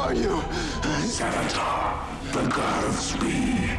are you? Savitar, the god of speed.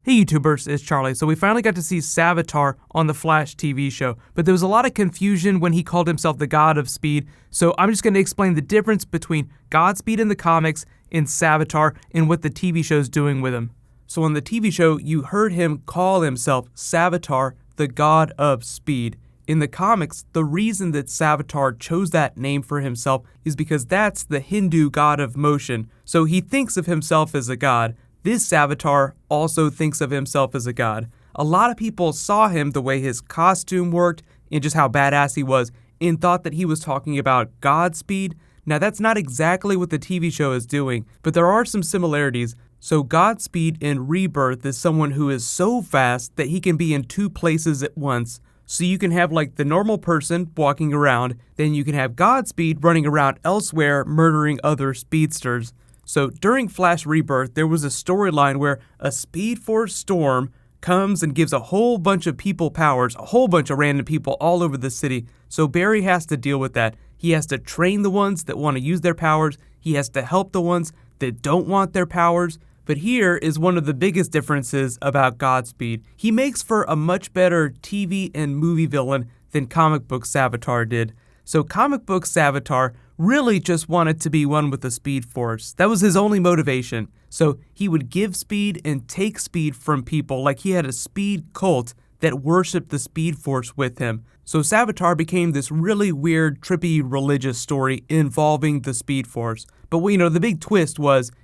Hey YouTubers, it's Charlie. So we finally got to see Savitar on the Flash TV show, but there was a lot of confusion when he called himself the God of Speed, so I'm just going to explain the difference between Godspeed in the comics and Savitar and what the TV show's doing with him. So on the TV show, you heard him call himself Savitar, the God of Speed. In the comics, the reason that Savitar chose that name for himself is because that's the Hindu god of motion, so he thinks of himself as a god. This Savitar also thinks of himself as a god. A lot of people saw him the way his costume worked and just how badass he was and thought that he was talking about Godspeed. Now that's not exactly what the TV show is doing, but there are some similarities. So Godspeed in Rebirth is someone who is so fast that he can be in two places at once. So you can have like the normal person walking around, then you can have Godspeed running around elsewhere murdering other speedsters. So during Flash Rebirth, there was a storyline where a Speed Force storm comes and gives a whole bunch of people powers, a whole bunch of random people all over the city. So Barry has to deal with that. He has to train the ones that want to use their powers. He has to help the ones that don't want their powers. But here is one of the biggest differences about Godspeed. He makes for a much better TV and movie villain than comic book Savitar did. So comic book Savitar really just wanted to be one with the Speed Force. That was his only motivation. So he would give speed and take speed from people like he had a speed cult that worshipped the Speed Force with him. So Savitar became this really weird, trippy religious story involving the Speed Force. But the big twist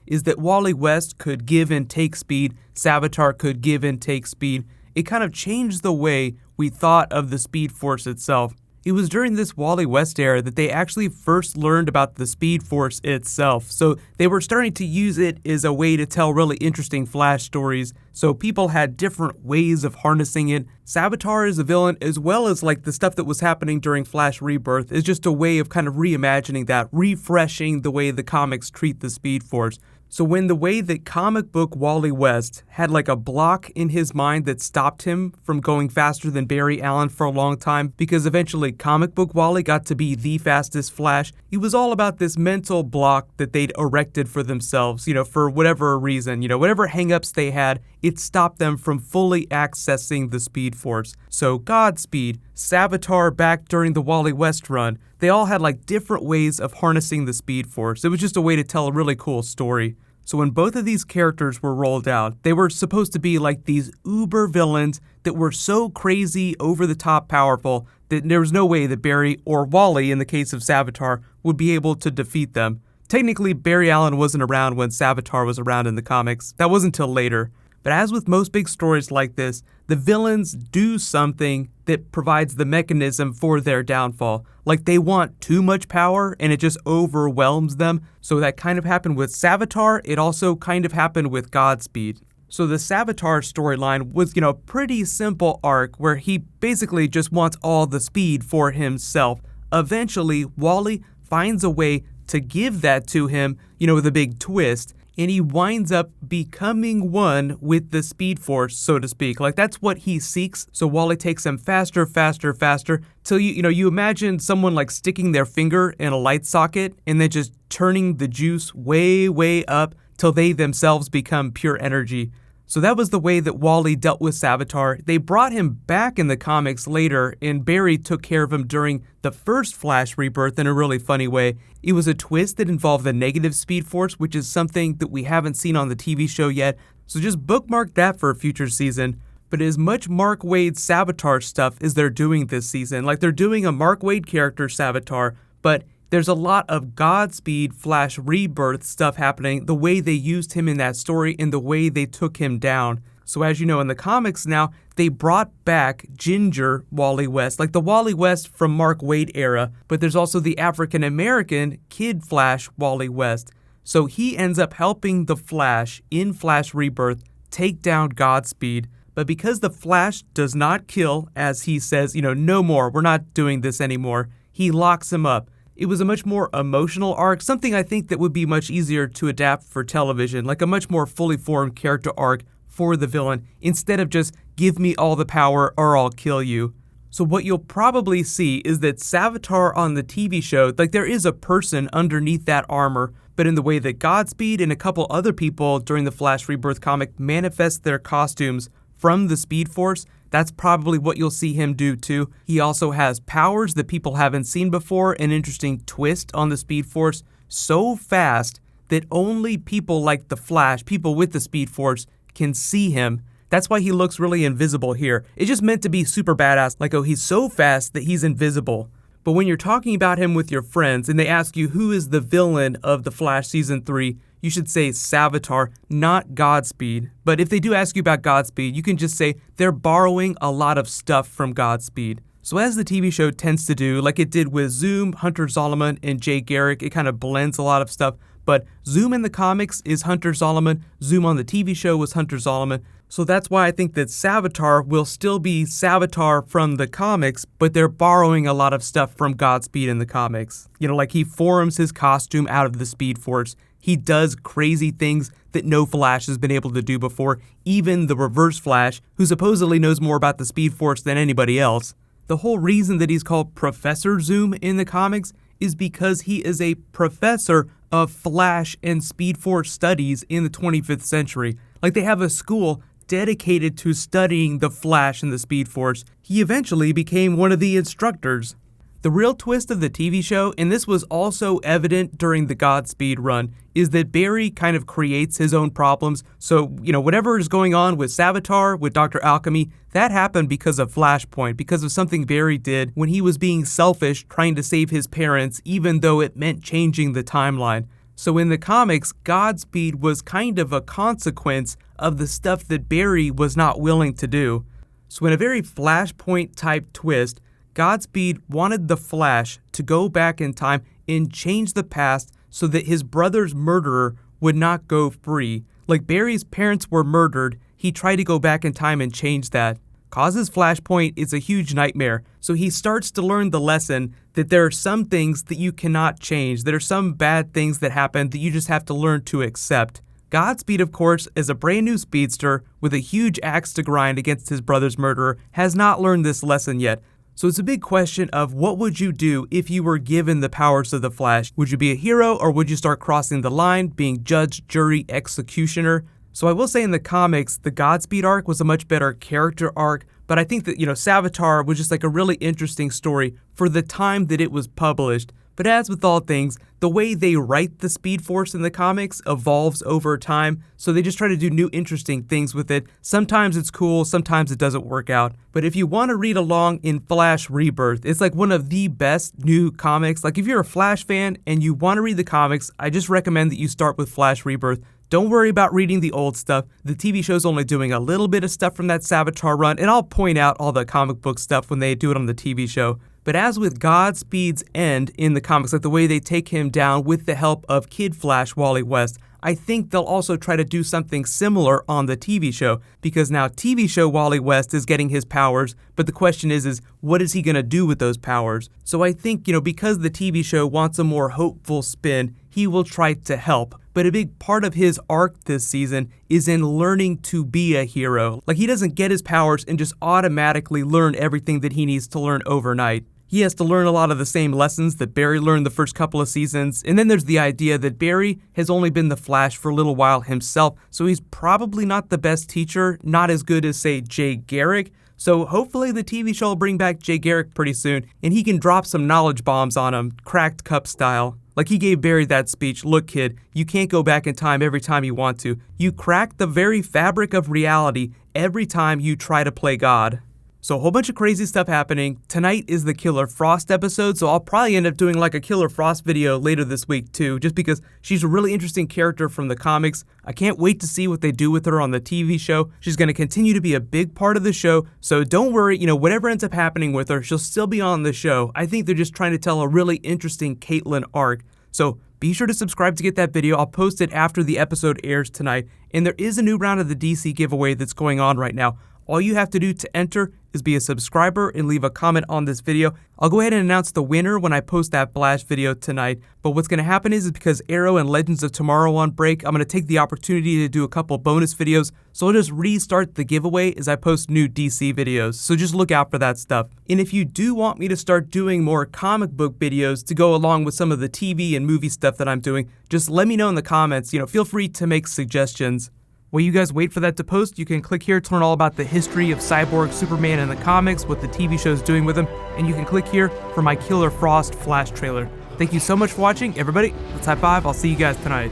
is that Wally West could give and take speed, Savitar could give and take speed. It kind of changed the way we thought of the Speed Force itself. It was during this Wally West era that they actually first learned about the Speed Force itself, so they were starting to use it as a way to tell really interesting Flash stories, so people had different ways of harnessing it. Savitar as a villain, as well as like the stuff that was happening during Flash Rebirth, is just a way of kind of reimagining that, refreshing the way the comics treat the Speed Force. So when the way that comic book Wally West had like a block in his mind that stopped him from going faster than Barry Allen for a long time, because eventually comic book Wally got to be the fastest Flash, it was all about this mental block that they'd erected for themselves, for whatever reason, whatever hangups they had, it stopped them from fully accessing the Speed Force. So Godspeed, Savitar back during the Wally West run, they all had like different ways of harnessing the Speed Force. It was just a way to tell a really cool story. So when both of these characters were rolled out, they were supposed to be like these uber villains that were so crazy, over the top powerful that there was no way that Barry or Wally, in the case of Savitar, would be able to defeat them. Technically, Barry Allen wasn't around when Savitar was around in the comics. That wasn't until later. But as with most big stories like this, the villains do something that provides the mechanism for their downfall. Like they want too much power and it just overwhelms them. So that kind of happened with Savitar. It also kind of happened with Godspeed. So the Savitar storyline was, a pretty simple arc where he basically just wants all the speed for himself. Eventually, Wally finds a way to give that to him, with a big twist. And he winds up becoming one with the Speed Force, so to speak. Like that's what he seeks. So Wally takes him faster, faster, faster, till you imagine someone like sticking their finger in a light socket and then just turning the juice way, way up till they themselves become pure energy. So that was the way that Wally dealt with Savitar. They brought him back in the comics later, and Barry took care of him during the first Flash Rebirth in a really funny way. It was a twist that involved the negative Speed Force, which is something that we haven't seen on the TV show yet, so just bookmark that for a future season. But as much Mark Waid Savitar stuff as they're doing this season, like they're doing a Mark Waid character Savitar, but there's a lot of Godspeed Flash Rebirth stuff happening, the way they used him in that story and the way they took him down. So as you know, in the comics now, they brought back Ginger Wally West, like the Wally West from Mark Waid era, but there's also the African-American Kid Flash Wally West. So he ends up helping the Flash in Flash Rebirth take down Godspeed. But because the Flash does not kill, as he says, no more, we're not doing this anymore, he locks him up. It was a much more emotional arc, something I think that would be much easier to adapt for television, like a much more fully formed character arc for the villain, instead of just give me all the power or I'll kill you. So what you'll probably see is that Savitar on the TV show, like there is a person underneath that armor, but in the way that Godspeed and a couple other people during the Flash Rebirth comic manifest their costumes from the Speed Force, that's probably what you'll see him do too. He also has powers that people haven't seen before, an interesting twist on the Speed Force, so fast that only people like the Flash, people with the Speed Force, can see him. That's why he looks really invisible here. It's just meant to be super badass, like, oh, he's so fast that he's invisible. But when you're talking about him with your friends and they ask you who is the villain of The Flash Season 3, you should say Savitar, not Godspeed. But if they do ask you about Godspeed, you can just say they're borrowing a lot of stuff from Godspeed. So as the TV show tends to do, like it did with Zoom, Hunter Zolomon, and Jay Garrick, it kind of blends a lot of stuff. But Zoom in the comics is Hunter Zolomon, Zoom on the TV show was Hunter Zolomon. So that's why I think that Savitar will still be Savitar from the comics, but they're borrowing a lot of stuff from Godspeed in the comics. You know, like he forms his costume out of the Speed Force. He does crazy things that no Flash has been able to do before, even the Reverse Flash, who supposedly knows more about the Speed Force than anybody else. The whole reason that he's called Professor Zoom in the comics is because he is a professor of Flash and Speed Force studies in the 25th century. Like they have a school dedicated to studying the Flash and the Speed Force. He eventually became one of the instructors. The real twist of the TV show, and this was also evident during the Godspeed run, is that Barry kind of creates his own problems. So, you know, whatever is going on with Savitar, with Dr. Alchemy, that happened because of Flashpoint, because of something Barry did when he was being selfish trying to save his parents, even though it meant changing the timeline. So in the comics, Godspeed was kind of a consequence of the stuff that Barry was not willing to do. So in a very Flashpoint type twist, Godspeed wanted the Flash to go back in time and change the past so that his brother's murderer would not go free. Like Barry's parents were murdered, he tried to go back in time and change that. Causes Flashpoint is a huge nightmare, so he starts to learn the lesson that there are some things that you cannot change. There are some bad things that happen that you just have to learn to accept. Godspeed, of course, as a brand new speedster with a huge axe to grind against his brother's murderer, has not learned this lesson yet. So it's a big question of what would you do if you were given the powers of the Flash? Would you be a hero or would you start crossing the line, being judge, jury, executioner? So I will say in the comics, the Godspeed arc was a much better character arc, but I think that, you know, Savitar was just like a really interesting story for the time that it was published. But as with all things, the way they write the Speed Force in the comics evolves over time, so they just try to do new interesting things with it. Sometimes it's cool, sometimes it doesn't work out. But if you want to read along in Flash Rebirth, it's like one of the best new comics. Like if you're a Flash fan and you want to read the comics, I just recommend that you start with Flash Rebirth. Don't worry about reading the old stuff. The TV show's only doing a little bit of stuff from that Savitar run, and I'll point out all the comic book stuff when they do it on the TV show. But as with Godspeed's end in the comics, like the way they take him down with the help of Kid Flash Wally West, I think they'll also try to do something similar on the TV show, because now TV show Wally West is getting his powers, but the question is what is he going to do with those powers? So I think, you know, because the TV show wants a more hopeful spin, he will try to help. But a big part of his arc this season is in learning to be a hero. Like he doesn't get his powers and just automatically learn everything that he needs to learn overnight. He has to learn a lot of the same lessons that Barry learned the first couple of seasons, and then there's the idea that Barry has only been the Flash for a little while himself, so he's probably not the best teacher, not as good as, say, Jay Garrick. So hopefully the TV show will bring back Jay Garrick pretty soon, and he can drop some knowledge bombs on him, cracked cup style. Like he gave Barry that speech, look kid, you can't go back in time every time you want to. You crack the very fabric of reality every time you try to play God. So a whole bunch of crazy stuff happening. Tonight is the Killer Frost episode, so I'll probably end up doing like a Killer Frost video later this week too, just because she's a really interesting character from the comics. I can't wait to see what they do with her on the TV show. She's going to continue to be a big part of the show, so don't worry, you know, whatever ends up happening with her, she'll still be on the show. I think they're just trying to tell a really interesting Caitlyn arc. So be sure to subscribe to get that video. I'll post it after the episode airs tonight. And there is a new round of the DC giveaway that's going on right now. All you have to do to enter is be a subscriber and leave a comment on this video. I'll go ahead and announce the winner when I post that Flash video tonight. But what's going to happen is because Arrow and Legends of Tomorrow on break, I'm going to take the opportunity to do a couple bonus videos. So I'll just restart the giveaway as I post new DC videos. So just look out for that stuff. And if you do want me to start doing more comic book videos to go along with some of the TV and movie stuff that I'm doing, just let me know in the comments. Feel free to make suggestions. While you guys wait for that to post, you can click here to learn all about the history of Cyborg, Superman in the comics, what the TV show is doing with him, and you can click here for my Killer Frost Flash trailer. Thank you so much for watching, everybody. Let's high five. I'll see you guys tonight.